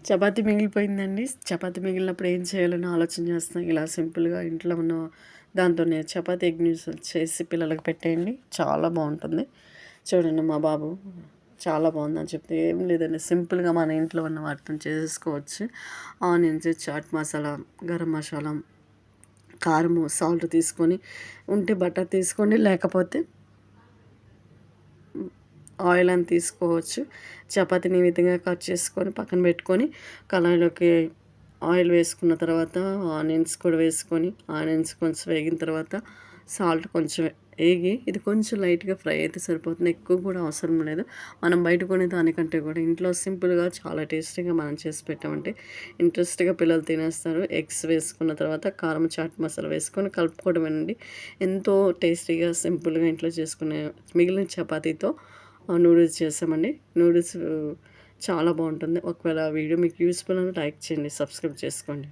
చపాతీ మిగిలిపోయిందండి. చపాతీ మిగిలినప్పుడు ఏం చేయాలని ఆలోచన చేస్తున్నా. ఇలా సింపుల్‌గా ఇంట్లో ఉన్న దాంతోనే చపాతీ ఎగ్ న్యూస్ చేసి పిల్లలకి పెట్టేయండి. చాలా బావుంటుంది. చూడండి మా బాబు చాలా బావుందని చెప్తే, ఏం లేదండి సింపుల్‌గా మన ఇంట్లో ఉన్న వాటితోని చేసేసుకోవచ్చు. ఆనియన్స్, చాట్ మసాలా, గరం మసాలా, కారము, సాల్ట్ తీసుకొని ఉంటే బటర్ తీసుకోండి. లేకపోతే ఆయిల్ అని తీసుకోవచ్చు. చపాతీని ఈ విధంగా కట్ చేసుకొని పక్కన పెట్టుకొని, కళాయిలోకి ఆయిల్ వేసుకున్న తర్వాత ఆనియన్స్ కూడా వేసుకొని, ఆనియన్స్ కొంచెం వేగిన తర్వాత సాల్ట్ కొంచెం ఏగి ఇది కొంచెం లైట్‌గా ఫ్రై అయితే సరిపోతుంది. ఎక్కువ కూడా అవసరం లేదు. మనం బయట కొనే దానికంటే కూడా ఇంట్లో సింపుల్‌గా చాలా టేస్టీగా మనం చేసి పెట్టామంటే ఇంట్రెస్ట్‌గా పిల్లలు తినేస్తారు. ఎగ్స్ వేసుకున్న తర్వాత కారం, చాట్ మసాలా వేసుకొని కలుపుకోవడమేనండి. ఎంతో టేస్టీగా సింపుల్‌గా ఇంట్లో చేసుకునే మిగిలిన చపాతీతో నూడిల్స్ చేసామండి. నూడిల్స్ చాలా బావుంటుంది. ఒకవేళ ఆ వీడియో మీకు యూజ్‌ఫుల్ అని లైక్ చేయండి. సబ్స్క్రైబ్ చేసుకోండి.